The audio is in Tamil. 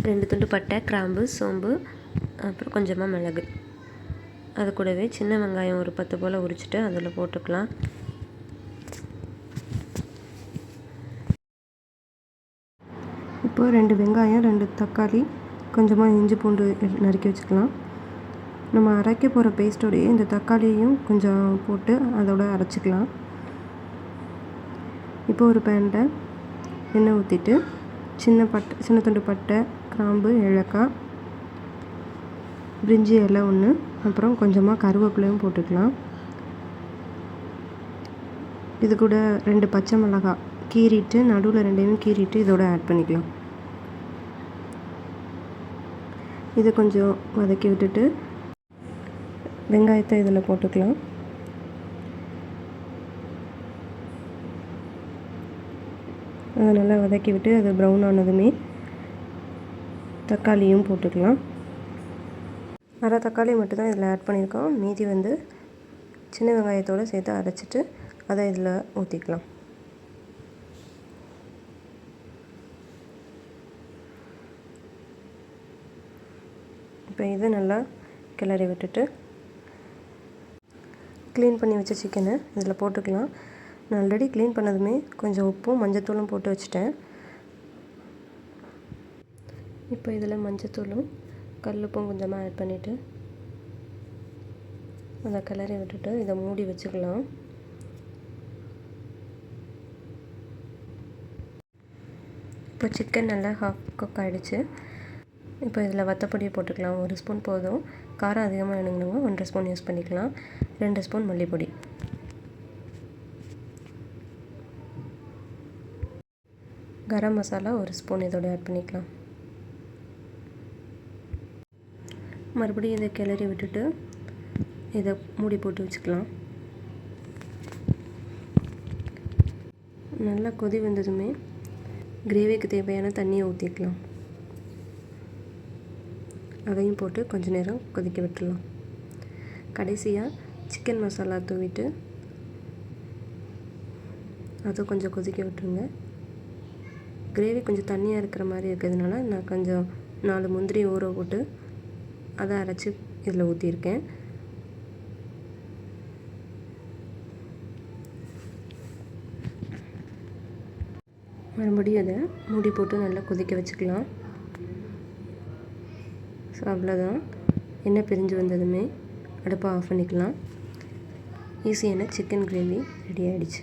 2 துண்டு பட்டை, கிராம்பு, சோம்பு, அப்புறம் கொஞ்சமாக மிளகு. அது கூடவே சின்ன வெங்காயம் ஒரு 10 போல் உரிச்சிட்டு அதில் போட்டுக்கலாம். இப்போது 2 வெங்காயம், 2 தக்காளி, கொஞ்சமாக இஞ்சி பூண்டு நறுக்கி வச்சுக்கலாம். நம்ம அரைக்க போகிற பேஸ்ட்டோடையே இந்த தக்காளியையும் கொஞ்சம் போட்டு அதோட அரைச்சிக்கலாம். இப்போ ஒரு பேனில் எண்ணெய் ஊற்றிட்டு சின்ன துண்டு பட்டை, கிராம்பு, ஏலக்காய், பிரிஞ்சி இலை ஒன்று, அப்புறம் கொஞ்சமாக கருவேப்பிலையும் போட்டுக்கலாம். இது கூட 2 பச்சை மிளகாய் கீறிட்டு நடுவில் 2யும் கீறிட்டு இதோட ஆட் பண்ணிக்கலாம். இது கொஞ்சம் வதக்கி விட்டுட்டு வெங்காயத்தை இதில் போட்டுக்கலாம். அதை நல்லா வதக்கி விட்டு அது ப்ரௌன் ஆனதுமே தக்காளியும் போட்டுக்கலாம். அரை தக்காளி மட்டும்தான் இதில் ஆட் பண்ணியிருக்கோம். மீதி சின்ன வெங்காயத்தோடு சேர்த்து அரைச்சிட்டு அதை இதில் ஊற்றிக்கலாம். இப்போ இதை நல்லா கிளறி விட்டுட்டு க்ளீன் பண்ணி வச்ச சிக்கனை இதில் போட்டுக்கலாம். நான் ஆல்ரெடி க்ளீன் பண்ணதுமே கொஞ்சம் உப்பும் மஞ்சத்தூளும் போட்டு வச்சுட்டேன். இப்போ இதில் மஞ்சத்தூளும் கல்லுப்பும் கொஞ்சமாக ஆட் பண்ணிவிட்டு அதை கிளறி விட்டுட்டு இதை மூடி வச்சுக்கலாம். இப்போ சிக்கன் நல்லா ஹாஃப் குக் ஆகிடுச்சு. இப்போ இதில் வத்தப்பொடியை போட்டுக்கலாம். 1 ஸ்பூன் போதும். காரம் அதிகமாக வேணுங்கிறவங்க 1.5 ஸ்பூன் யூஸ் பண்ணிக்கலாம். 2 ஸ்பூன் மல்லிப்பொடி, கரம் மசாலா 1 ஸ்பூன் இதோட ஆட் பண்ணிக்கலாம். மறுபடியும் இதை கிளறி விட்டுட்டு இதை மூடி போட்டு வச்சுக்கலாம். நல்லா கொதி வந்ததுமே கிரேவிக்கு தேவையான தண்ணியை ஊற்றிக்கலாம். அதையும் போட்டு கொஞ்சம் நேரம் கொதிக்க விட்டுடலாம். கடைசியாக சிக்கன் மசாலா தூவிட்டு அதை கொஞ்சம் கொதிக்க விட்டுருங்க. கிரேவி கொஞ்சம் தண்ணியாக இருக்கிற மாதிரி இருக்கிறதுனால நான் கொஞ்சம் 4 முந்திரி ஊற போட்டு அதை அரைச்சி இதில் ஊற்றியிருக்கேன். மறுபடியும் அதை மூடி போட்டு நல்லா கொதிக்க வச்சுக்கலாம். ஸோ அவ்வளோதான். எண்ணெய் பிரிஞ்சு வந்ததுமே அடுப்பை ஆஃப் பண்ணிக்கலாம். ஈஸியான சிக்கன் கிரேவி ரெடி ஆகிடுச்சு.